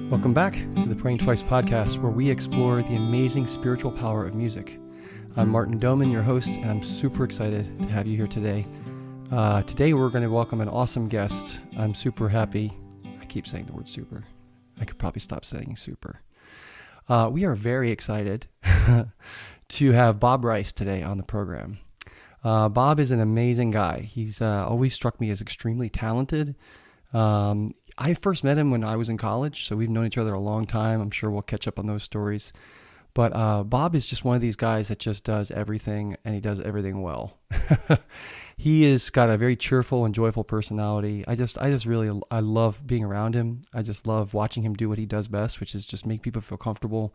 Welcome back to the Praying Twice podcast, where we explore the amazing spiritual power of music. I'm Martin Doman, your host, and I'm super excited to have you here today. Today we're going to welcome an awesome guest. I'm super happy. I keep saying the word super. I could probably stop saying super. We are very excited to have Bob Rice today on the program. Bob is an amazing guy. He's always struck me as extremely talented. I first met him when I was in college, so we've known each other a long time. I'm sure we'll catch up on those stories. But Bob is just one of these guys that just does everything, and he does everything well. He has got a very cheerful and joyful personality. I love being around him. I just love watching him do what he does best, which is just make people feel comfortable.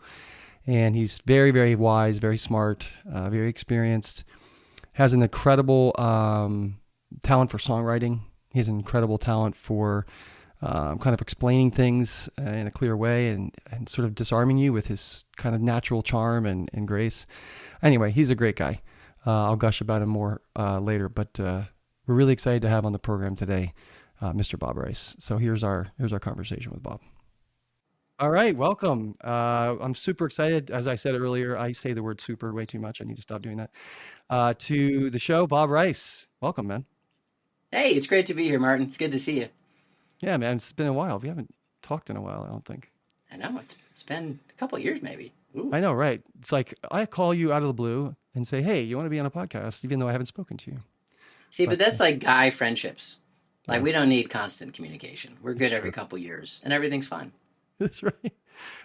And he's very, very wise, very smart, very experienced, has an incredible talent for songwriting. He has an incredible talent for kind of explaining things in a clear way and sort of disarming you with his kind of natural charm and grace. Anyway, he's a great guy. I'll gush about him more later, but we're really excited to have on the program today Mr. Bob Rice. So here's our conversation with Bob. All right, welcome. I'm super excited. As I said earlier, I say the word super way too much. I need to stop doing that. To the show, Bob Rice. Welcome, man. Hey, it's great to be here, Martin. It's good to see you. Yeah, man, it's been a while. We haven't talked in a while, I don't think. I know, it's been a couple of years maybe. Ooh. I know, right? It's like I call you out of the blue and say, hey, you want to be on a podcast, even though I haven't spoken to you. See, but that's like guy friendships. Like, Yeah. we don't need constant communication. We're good That's every true. couple of years, and everything's fine. That's right.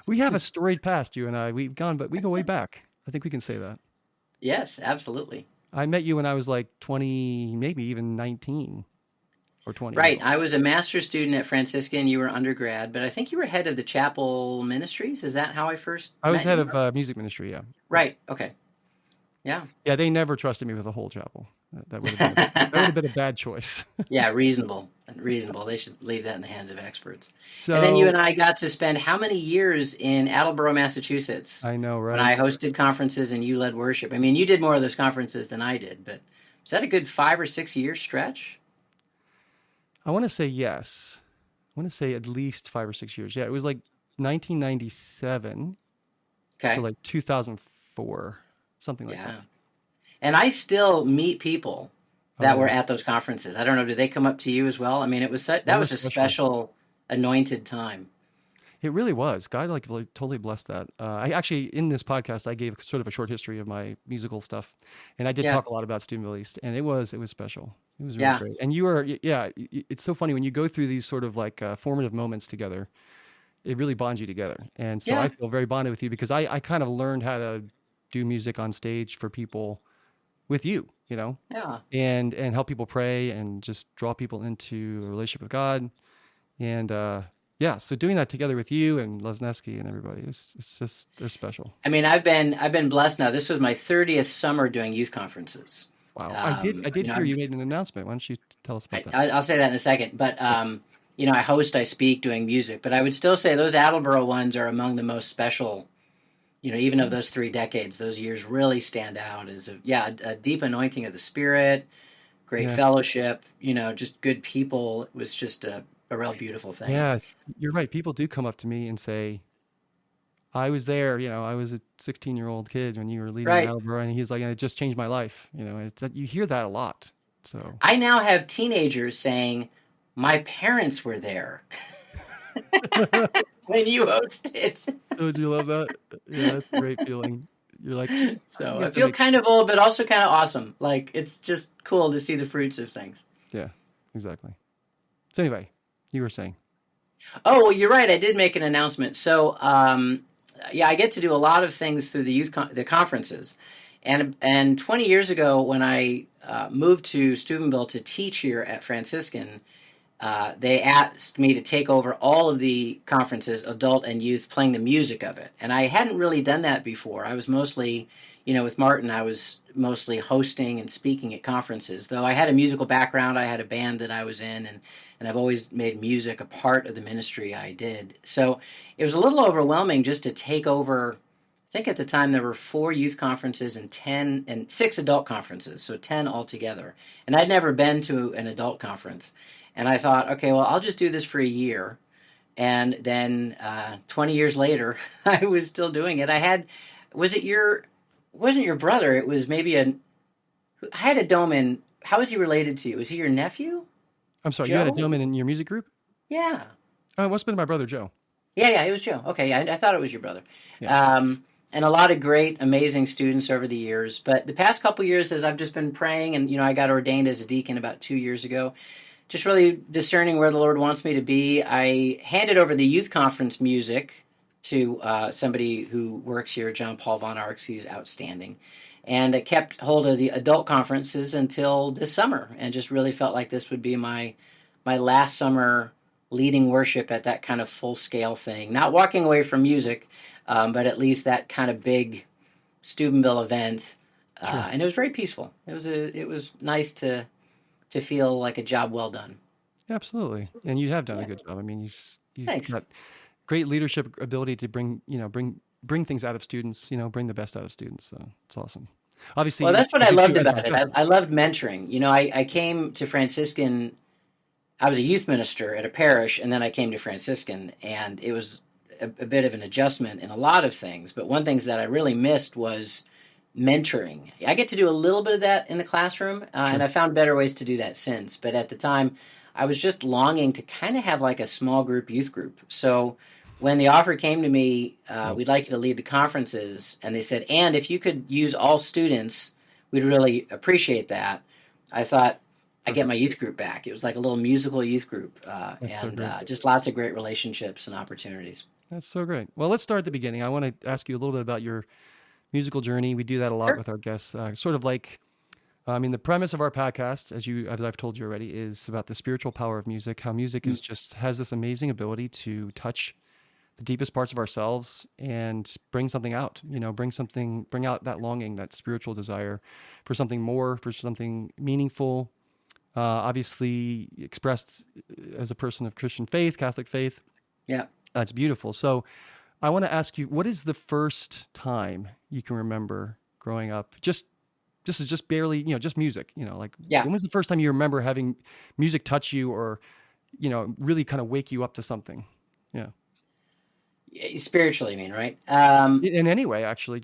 We have a storied past, you and I. We've gone, but we go way back. I think we can say that. Yes, absolutely. I met you when I was like 20, maybe even 19 or 20. Right. I was a master's student at Franciscan. You were undergrad, but I think you were head of the chapel ministries. Is that how I first I was met head you? of music ministry, yeah. Right. Okay. Yeah. Yeah, they never trusted me with the whole chapel. That would have been a bad choice. Yeah, reasonable. Reasonable. They should leave that in the hands of experts. So, And then you and I got to spend how many years in Attleboro, Massachusetts? I know, right? When I hosted conferences and you led worship. I mean, you did more of those conferences than I did, but was that a good 5 or 6 year stretch? I want to say yes. I want to say at least 5 or 6 years. Yeah, it was like 1997. Okay. So like 2004, something like Yeah. that. And I still meet people that were at those conferences. I don't know, do they come up to you as well? I mean, it was that was a special anointed time. It really was. God like totally blessed that. I actually, in this podcast, I gave sort of a short history of my musical stuff, and I did talk a lot about Steubenville East, and it was special. It was really great. And you were, it's so funny when you go through these sort of like formative moments together, it really bonds you together. And so I feel very bonded with you because I kind of learned how to do music on stage for people with you, you know? Yeah. And help people pray and just draw people into a relationship with God. And so doing that together with you and Lesneski and everybody, it's just, they're special. I mean, I've been blessed now. This was my 30th summer doing youth conferences. Wow. I did hear you made an announcement. Why don't you tell us about that? I'll say that in a second. But, I speak doing music. But I would still say those Attleboro ones are among the most special, even of those 3 decades. Those years really stand out as a deep anointing of the Spirit, great fellowship, just good people. It was just a real beautiful thing. Yeah, you're right. People do come up to me and say, I was there, I was a 16-year-old kid when you were leading Attleboro, and he's like, and it just changed my life. You hear that a lot. So I now have teenagers saying, my parents were there when you hosted. Oh, do you love that? Yeah, that's a great feeling. You're like, so I feel kind of old, but also kind of awesome. Like, it's just cool to see the fruits of things. Yeah, exactly. So anyway, you were saying. Oh, well, you're right. I did make an announcement. So, I get to do a lot of things through the conferences. And 20 years ago, when I moved to Steubenville to teach here at Franciscan, they asked me to take over all of the conferences, adult and youth, playing the music of it. And I hadn't really done that before. I was mostly, with Martin, I was mostly hosting and speaking at conferences. Though I had a musical background, I had a band that I was in, and I've always made music a part of the ministry I did. So it was a little overwhelming just to take over. I think at the time there were 4 youth conferences and 6 adult conferences, so 10 altogether. And I'd never been to an adult conference. And I thought, okay, well, I'll just do this for a year. And then 20 years later, I was still doing it. Was it wasn't your brother? It was maybe I had a Doman. How is he related to you? Was he your nephew, I'm sorry, you had a Joe? Dillman in your music group? Yeah. Oh, it must have been my brother Joe. Yeah, it was Joe. Okay, yeah, I thought it was your brother. Yeah. And a lot of great, amazing students over the years. But the past couple years, as I've just been praying, and I got ordained as a deacon about 2 years ago, just really discerning where the Lord wants me to be. I handed over the youth conference music to somebody who works here, John Paul Von Arx. He's outstanding. And I kept hold of the adult conferences until this summer, and just really felt like this would be my last summer leading worship at that kind of full scale thing. Not walking away from music, but at least that kind of big Steubenville event. Sure. And it was very peaceful. It was nice to feel like a job well done. Absolutely. And you have done a good job. I mean, you've Thanks. got great leadership ability to bring things out of students, bring the best out of students. So it's awesome. Obviously, Well, that's what I you do loved as a about it. professor. I loved mentoring. I came to Franciscan. I was a youth minister at a parish, and then I came to Franciscan, and it was a bit of an adjustment in a lot of things. But one things that I really missed was mentoring. I get to do a little bit of that in the classroom, and I found better ways to do that since. But at the time, I was just longing to kind of have like a small group youth group. So when the offer came to me, we'd like you to lead the conferences, and they said, and if you could use all students, we'd really appreciate that. I thought, I get my youth group back. It was like a little musical youth group, just lots of great relationships and opportunities. That's so great. Well, let's start at the beginning. I want to ask you a little bit about your musical journey. We do that a lot Sure. with our guests. Sort of like, the premise of our podcast, as I've told you already, is about the spiritual power of music. How music is just has this amazing ability to touch the deepest parts of ourselves and bring something out. Bring out that longing, that spiritual desire for something more, for something meaningful. Obviously expressed as a person of Christian faith, Catholic faith. Yeah. It's beautiful. So I want to ask you, what is the first time you can remember growing up? This is just barely, just music, Yeah. when was the first time you remember having music touch you or, really kind of wake you up to something? Yeah. Spiritually, I mean, right? In any way, actually,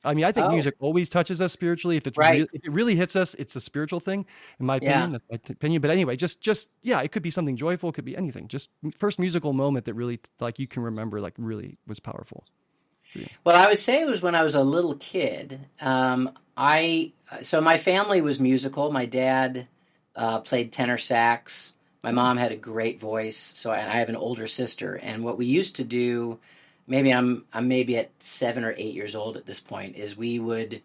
I think Oh, music always touches us spiritually. If right. if it really hits us, it's a spiritual thing, in my Yeah. opinion. That's my opinion. But anyway, yeah, it could be something joyful. It could be anything. Just first musical moment that really, like, you can remember, like, really was powerful for you. Well, I would say it was when I was a little kid. So my family was musical. My dad played tenor sax. My mom had a great voice. So I have an older sister, and what we used to do, I'm maybe at 7 or 8 years old at this point, is we would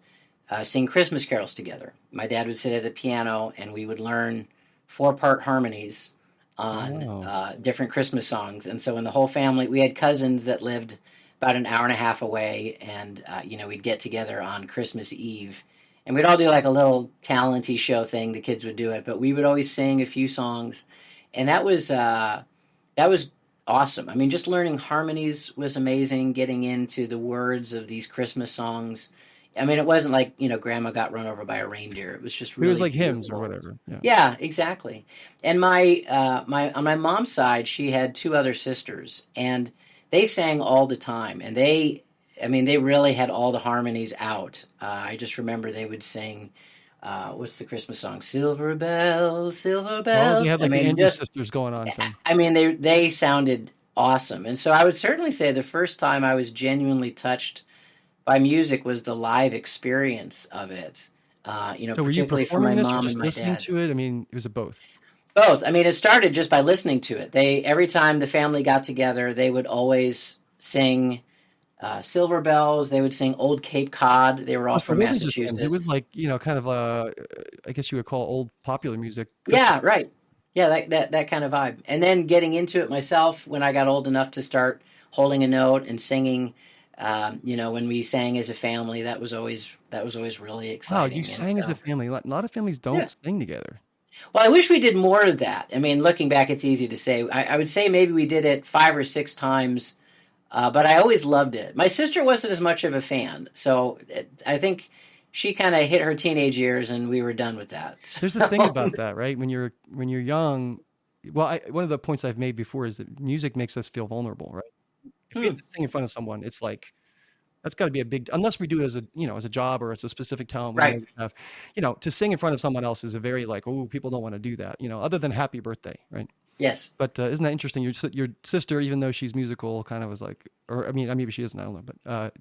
sing Christmas carols together. My dad would sit at the piano, and we would learn 4-part harmonies on Wow. different Christmas songs. And so, in the whole family, we had cousins that lived about an hour and a half away, and we'd get together on Christmas Eve, and we'd all do like a little talenty show thing. The kids would do it, but we would always sing a few songs, and that was awesome. I mean, just learning harmonies was amazing. Getting into the words of these Christmas songs. I mean, it wasn't like Grandma got run over by a reindeer. It was just It was really like hymns or beautiful. whatever. Yeah. Yeah, exactly. And my on my mom's side, she had two other sisters, and they sang all the time. And they really had all the harmonies out. I just remember they would sing, what's the Christmas song? Silver bells, silver Oh, they bells. had like the Andrews sisters going on thing. They sounded awesome. And so I would certainly say the first time I was genuinely touched by music was the live experience of it. So were you Particularly for my performing this or mom and just my listening dad. to it? I mean, it was a both. Both. I mean, it started just by listening to it. Every time the family got together, they would always sing Silver Bells. They would sing Old Cape Cod. They were Oh, all so it from wasn't just hymns. It was Massachusetts. like, kind of, I guess you would call old popular music Christmas. Yeah, right. Yeah, that kind of vibe. And then getting into it myself when I got old enough to start holding a note and singing. When we sang as a family, that was always really Wow, you exciting. And sang as a so, family. A lot of families yeah. don't sing together. Well, I wish we did more of that. I mean, looking back, it's easy to say. I would say maybe we did it 5 or 6 times, but I always loved it. My sister wasn't as much of a fan, so I think she kind of hit her teenage years, and we were done with that. There's a thing So, about that, right? When you're young, one of the points I've made before is that music makes us feel vulnerable, right? If we Hmm. have to sing in front of someone, it's like that's got to be a big, unless we do it as a, as a job or as a specific talent we know Right. we have, to sing in front of someone else is a very like, oh, people don't want to do that, other than happy birthday, right? Yes. But isn't that interesting? Your sister, even though she's musical, kind of was like, or I mean, maybe she isn't, I don't know, but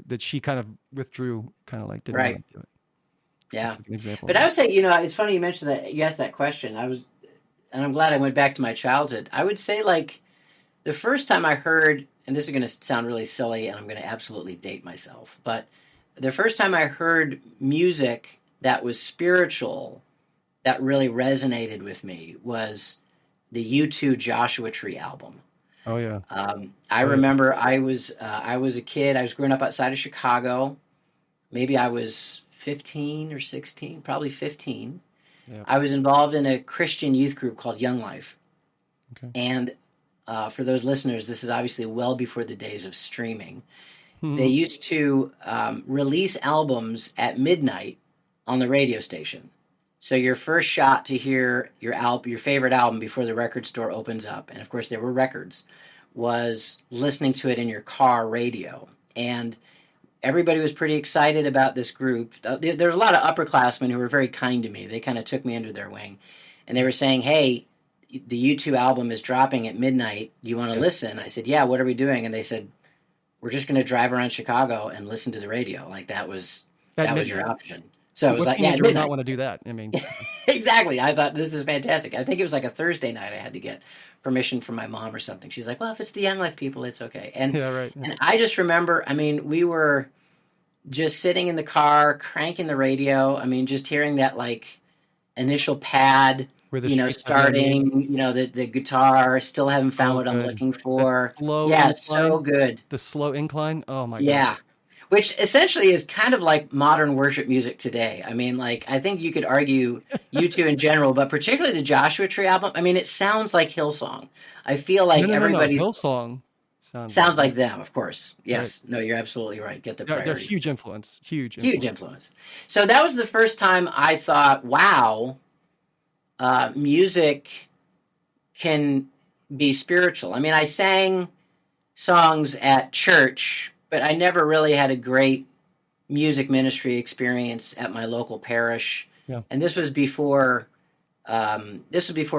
that she kind of withdrew, kind of like didn't want Right. to do it. Yeah. That's like an example of But I that. would say, it's funny you mentioned that. You asked that question. And I'm glad I went back to my childhood. I would say, like, the first time I heard, and this is going to sound really silly, and I'm going to absolutely date myself, but the first time I heard music that was spiritual, that really resonated with me, was the U2 Joshua Tree album. Oh yeah. I Oh yeah. remember I was a kid. I was growing up outside of Chicago. Maybe I was 15 or 16, probably 15. Yeah. I was involved in a Christian youth group called Young Life. Okay. And for those listeners, this is obviously well before the days of streaming. They used to release albums at midnight on the radio station. So your first shot to hear your favorite album before the record store opens up, and of course there were records, was listening to it in your car radio. And everybody was pretty excited about this group. There were a lot of upperclassmen who were very kind to me. They kind of took me under their wing. And they were saying, hey, the U2 album is dropping at midnight. Do you want to listen? I said, yeah, what are we doing? And they said, we're just going to drive around Chicago and listen to the radio. Like that was your option. So it was What like, yeah, teenager would not midnight. want to do that? I mean, Exactly. I thought this is fantastic. I think it was like a Thursday night. I had to get permission from my mom or something. She's like, well, if it's the Young Life people, it's okay. And yeah, right. Yeah. and I just remember, I mean, we were just sitting in the car, cranking the radio. I mean, just hearing that like initial pad, Where the streets have no name. starting, the guitar, still haven't found So what I'm good. looking That for. slow Yeah, it's incline. so good. The slow incline. Oh my God. Yeah. Which essentially is kind of like modern worship music today. I mean, like, I think you could argue U2 in general, but particularly the Joshua Tree album. I mean, it sounds like Hillsong. I feel like No. everybody's Hillsong sounds like them, of course. Yes. Right. No, you're absolutely right. Get the they're priority. huge influence. Huge influence. So that was the first time I thought, wow, music can be spiritual. I mean, I sang songs at church, but I never really had a great music ministry experience at my local parish. Yeah. And this was before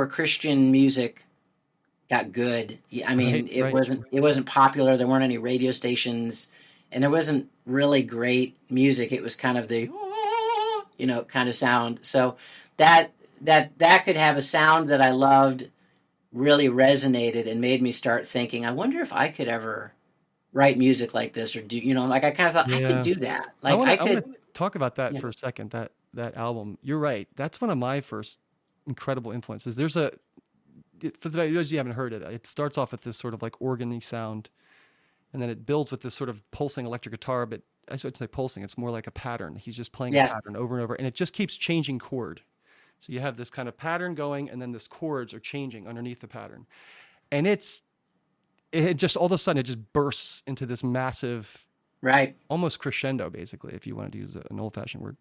Christian music got good. I mean, it wasn't popular. There weren't any radio stations, and there wasn't really great music. It was kind of the kind of sound. So that could have a sound that I loved, really resonated, and made me start thinking, I wonder if I could ever write music like this, or do like I kind of thought I could do that. Like I want to talk about that for a second. That album, you're right. That's one of my first incredible influences. There's for those you haven't heard it, it starts off with this sort of like organ-y sound, and then it builds with this sort of pulsing electric guitar. But I shouldn't say pulsing; it's more like a pattern. He's just playing a pattern over and over, and it just keeps changing chord. So you have this kind of pattern going, and then this chords are changing underneath the pattern, and it just all of a sudden it just bursts into this massive, almost crescendo, basically, if you wanted to use an old-fashioned word.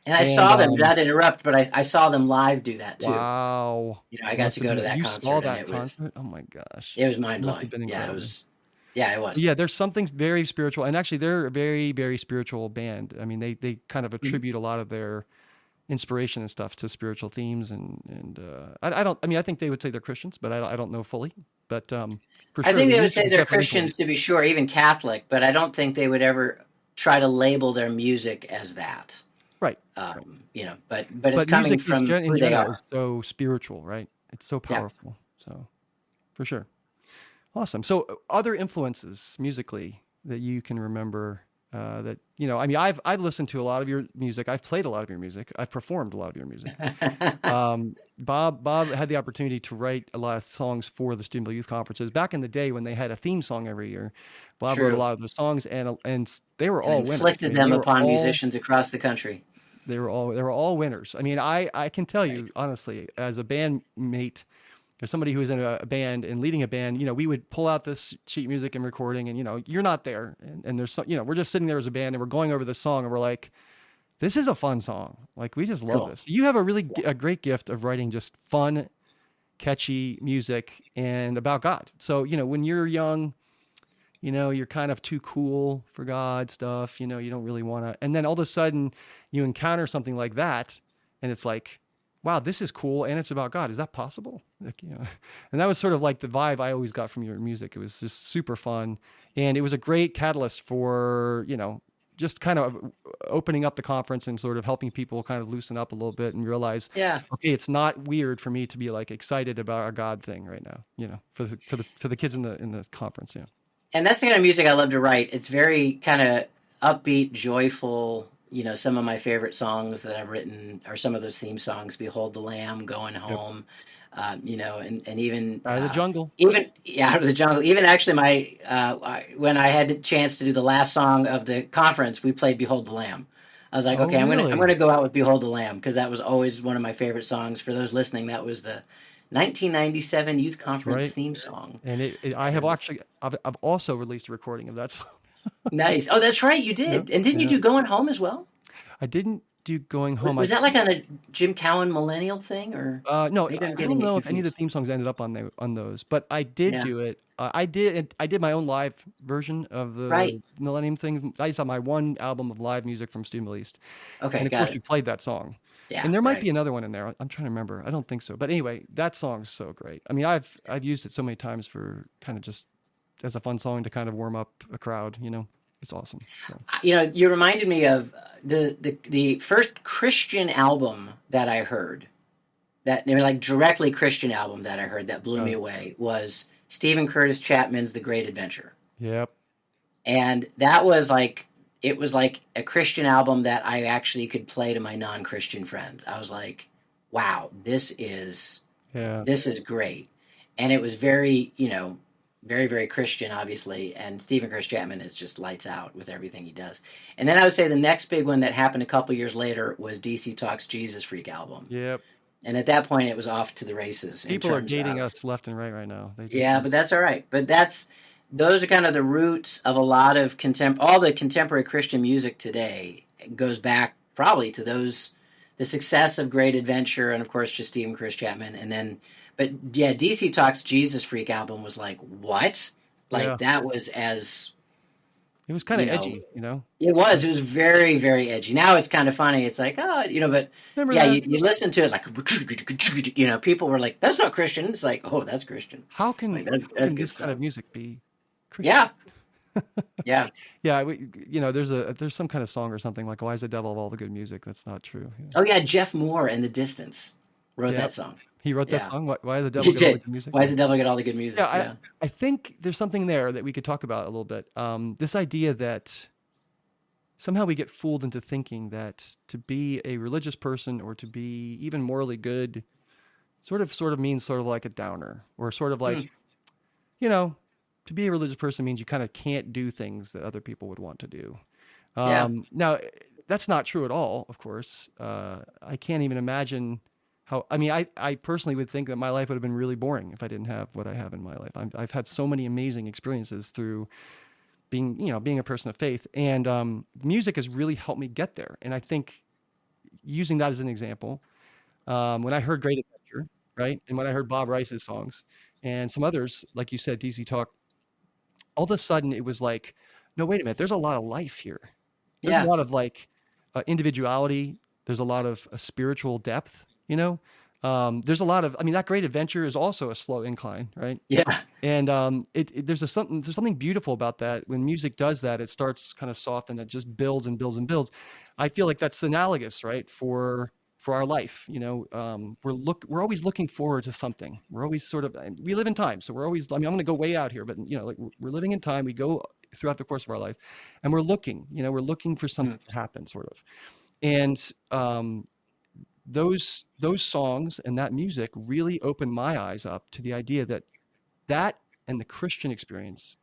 And I saw them, not to interrupt, but I saw them live do that too. Wow. I got to go to that concert. You saw that concert? Oh my gosh. It was mind-blowing. Yeah, it was. Yeah, it was. Yeah, there's something very spiritual, and actually they're a very, very spiritual band. I mean, they kind of attribute a lot of their inspiration and stuff to spiritual themes, and I think they would say they're Christians, but I don't know fully. But for sure, I think they would say they're Christians, to be sure, even Catholic, but I don't think they would ever try to label their music as that. Right. But it's coming from who they are. Is so spiritual, right? It's so powerful. Yeah. So for sure. Awesome. So other influences musically that you can remember that, I mean, I've listened to a lot of your music. I've played a lot of your music. I've performed a lot of your music. Bob had the opportunity to write a lot of songs for the Steubenville Youth Conferences back in the day when they had a theme song every year. Bob wrote a lot of those songs, and they were all winners. Inflicted them upon musicians across the country. They were all winners. I mean, I can tell you honestly, as a bandmate, or somebody who was in a band and leading a band, we would pull out this sheet music and recording, and you're not there, and there's some, we're just sitting there as a band and we're going over this song and we're like, this is a fun song. Like we just love this. You have a great gift of writing just fun, catchy music and about God. So, when you're young, you're kind of too cool for God stuff, you don't really want to. And then all of a sudden you encounter something like that and it's like, wow, this is cool and it's about God. Is that possible? Like, and that was sort of like the vibe I always got from your music. It was just super fun. And it was a great catalyst for, just kind of opening up the conference and sort of helping people kind of loosen up a little bit and realize, Yeah. okay, it's not weird for me to be like excited about our God thing right now, for the kids in the conference. Yeah. And that's the kind of music I love to write. It's very kind of upbeat, joyful. Some of my favorite songs that I've written are some of those theme songs: "Behold the Lamb," "Going Yep. Home," and even Out of the jungle. yeah, "Out of the Jungle." Even actually, when I had the chance to do the last song of the conference, we played "Behold the Lamb." I was like, Oh, okay, I'm really? gonna go out with "Behold the Lamb" because that was always one of my favorite songs. For those listening, that was the 1997 Youth That's Conference right. theme song. And I And have it was actually, I've also released a recording of that song. nice. Oh, that's right, you Yep. did. And didn't you Yeah. do "Going Home" as well? I didn't do Going Home. Was that like on a Jim Cowan Millennial thing, or No, maybe I'm I don't getting it know if any of the confused? theme songs ended up on those, but I did Yeah, do it. I did my own live version of right. the Millennium thing. I used to have my one album of live music from Steubenville East, Okay, and of got course it. we played that song. Yeah, And there might right. be another one in there. I'm trying to remember. I don't think so. But anyway, that song's so great. I mean, I've used it so many times for kind of just as a fun song to kind of warm up a crowd. It's awesome. So You reminded me of the first Christian album that I heard. Like directly Christian album that I heard that blew me uh, away was Stephen Curtis Chapman's The Great Adventure. yep, And that was like it was like a Christian album that I actually could play to my non-Christian friends. I was like, wow, yeah, this is great. And it was very, very, very Christian, obviously. And Stephen Chris Chapman is just lights out with everything he does. And then I would say the next big one that happened a couple years later was DC Talk's Jesus Freak album. yep. And at that point, it was off to the races in People are terms dating of, us left and right now. They just yeah, but that's all right. But those are kind of the roots of a lot of all the contemporary Christian music today goes back probably to the success of Great Adventure and of course just Stephen Chris Chapman. And then, but yeah, DC Talk's Jesus Freak album was like, what? yeah. Like that was as, It was kind you of know, edgy. it was very, very edgy. Now it's kind of funny. It's like, oh, but Remember yeah, that? you listen to it like, people were like, that's not Christian. It's like, oh, that's Christian. How Like can how that's can good this kind stuff. of music be Christian? Yeah. Yeah. Yeah, there's some kind of song or something like "Why is the devil of all the good music?" That's not true. Yeah. Oh yeah, Jeff Moore in The Distance wrote Yep. that song. He wrote that Yeah, song. Why does the devil he get all the did. good music? Why Yeah. does the devil get all the good Yeah, music? I Yeah. I think there's something there that we could talk about a little bit. This idea that somehow we get fooled into thinking that to be a religious person or to be even morally good sort of means sort of like a downer or sort of Hmm. like, you know, to be a religious person means you kind of can't do things that other people would want to do. Yeah. Now, that's not true at all, of course. I can't even imagine how, I mean, I personally would think that my life would have been really boring if I didn't have what I have in my life. I've had so many amazing experiences through being a person of faith, and music has really helped me get there. And I think using that as an example, when I heard Great Adventure, right, and when I heard Bob Rice's songs and some others, like you said, DC Talk, all of a sudden it was like, no, wait a minute, there's a lot of life here. There's a Yeah. lot of like individuality. There's a lot of spiritual depth. There's a lot of, I mean, that Great Adventure is also a slow incline, right? Yeah. And there's something beautiful about that. When music does that, it starts kind of soft and it just builds and builds and builds. I feel like that's analogous, right, for our life. We're always looking forward to something. We're always sort of, and we live in time, so we're always. I mean, I'm going to go way out here, but like we're living in time. We go throughout the course of our life, and we're looking for Hmm. something to happen, sort of. And those songs and that music really opened my eyes up to the idea that and the Christian experience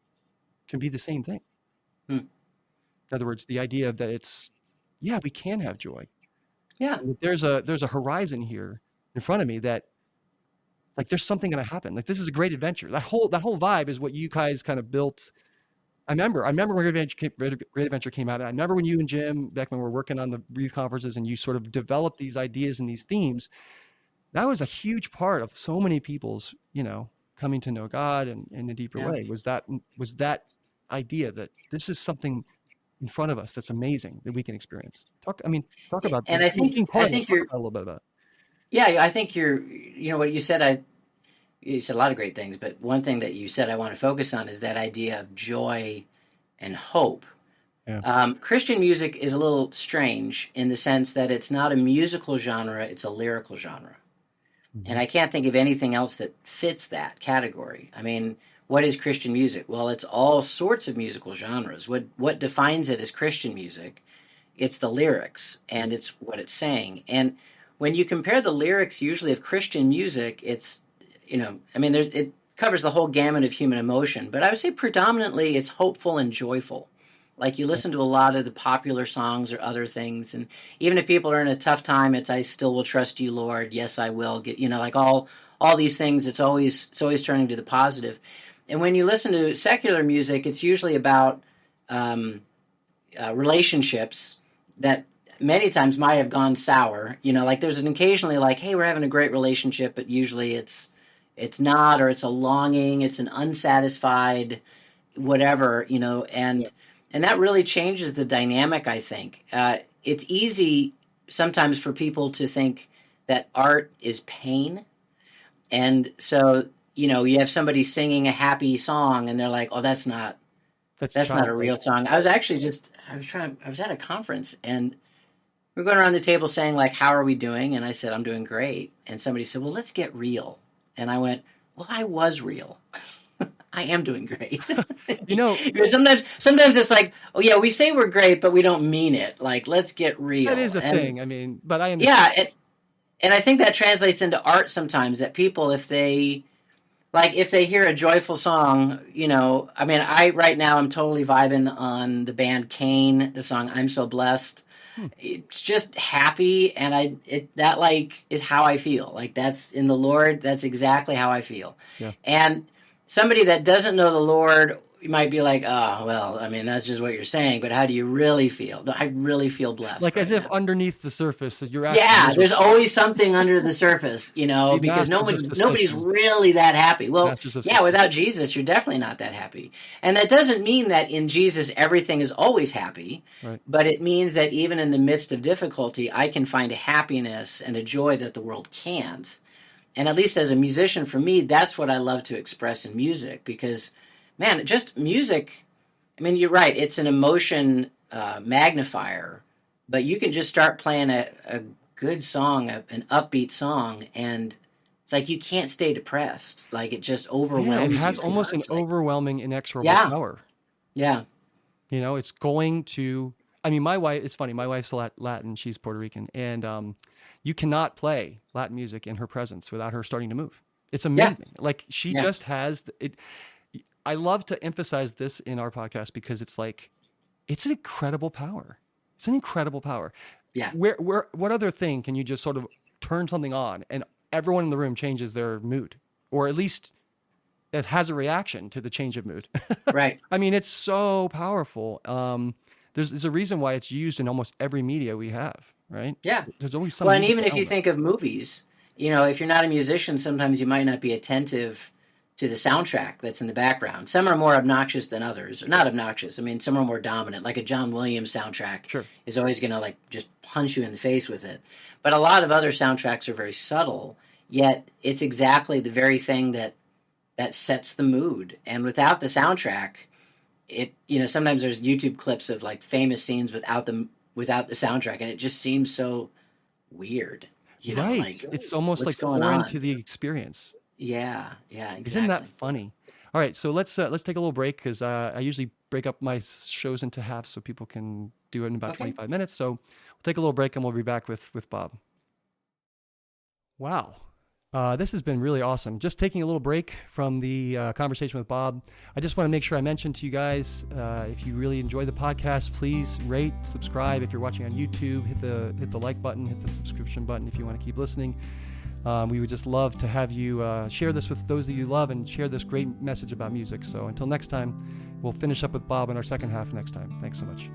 can be the same thing. Hmm. In other words, the idea that yeah, we can have joy. Yeah. And that there's a horizon here in front of me that like there's something going to happen. Like this is a great adventure. That whole vibe is what you guys kind of built. I remember when Great Adventure came out. And I remember when you and Jim Beckman were working on the youth conferences and you sort of developed these ideas and these themes. that was a huge part of so many people's, coming to know God and in a deeper Yeah. way was that idea that this is something in front of us that's amazing that we can experience. Talk about And being part I of it. think Talk you're, about a little bit about yeah, I think what you said, you said a lot of great things, but one thing that you said I want to focus on is that idea of joy and hope. it. Christian music is a little strange in the sense that it's not a musical genre, it's a lyrical genre. Yeah. And I can't think of anything else that fits that category. I mean, what is Christian music? Well, it's all sorts of musical genres. What defines it as Christian music? It's the lyrics and it's what it's saying. And when you compare the lyrics usually of Christian music, it's, it covers the whole gamut of human emotion, but I would say predominantly it's hopeful and joyful. Like you listen to a lot of the popular songs or other things, and even if people are in a tough time, it's "I still will trust you, Lord." Yes, I will. Get like all these things. It's always turning to the positive. And when you listen to secular music, it's usually about relationships that many times might have gone sour. Like there's an occasionally like, "Hey, we're having a great relationship," but usually it's not, or it's a longing, it's an unsatisfied whatever, and that really changes the dynamic, I think. It's easy sometimes for people to think that art is pain. And so, you have somebody singing a happy song and they're like, oh, that's not a real song. I was at a conference and we're going around the table saying like, how are we doing? And I said, I'm doing great. And somebody said, well, let's get real. And I went, well, I was real. I am doing great. Sometimes it's like, oh yeah, we say we're great, but we don't mean it. Like, let's get real. That is the thing. But I understand. Yeah, and I think that translates into art sometimes. That people, if they hear a joyful song, right now I'm totally vibing on the band Kane, the song "I'm So Blessed." It's just happy, and that is how I feel. Like that's in the Lord. That's exactly how I feel. Yeah. And somebody that doesn't know the Lord might be like, oh, well, that's just what you're saying, but how do you really feel? I really feel blessed. Like as if now. Underneath the surface, you're actually miserable. There's always something under the surface, because nobody's really that happy. Well, without Jesus, you're definitely not that happy. And that doesn't mean that in Jesus everything is always happy, right. But it means that even in the midst of difficulty, I can find a happiness and a joy that the world can't. And at least as a musician, for me, that's what I love to express in music because, man, just music, you're right, it's an emotion magnifier, but you can just start playing a good song, an upbeat song, and it's like you can't stay depressed. Like it just overwhelms you. It has almost an overwhelming, inexorable power. Yeah. It's going to, my wife, it's funny, my wife's Latin, she's Puerto Rican, and you cannot play Latin music in her presence without her starting to move. It's amazing. Yeah. Like she just has it. I love to emphasize this in our podcast because it's like, it's an incredible power. It's an incredible power. Yeah. What other thing can you just sort of turn something on and everyone in the room changes their mood, or at least it has a reaction to the change of mood? Right. It's so powerful. There's a reason why it's used in almost every media we have, right? Yeah. There's always some. Well, and even if you think of movies, if you're not a musician, sometimes you might not be attentive to the soundtrack that's in the background. Some are more obnoxious than others. Or not obnoxious. Some are more dominant. Like a John Williams soundtrack is always going to just punch you in the face with it. But a lot of other soundtracks are very subtle, yet it's exactly the very thing that sets the mood. And without the soundtrack, sometimes there's YouTube clips of like famous scenes without the soundtrack, and it just seems so weird. Right. It's almost like foreign to the experience. Yeah, exactly. Isn't that funny? All right, so let's take a little break because I usually break up my shows into halves so people can do it in about 25 minutes. So we'll take a little break and we'll be back with Bob. Wow. This has been really awesome. Just taking a little break from the conversation with Bob. I just want to make sure I mention to you guys, if you really enjoy the podcast, please rate, subscribe. If you're watching on YouTube, hit the like button, hit the subscription button if you want to keep listening. We would just love to have you share this with those that you love and share this great message about music. So until next time, we'll finish up with Bob in our second half next time. Thanks so much.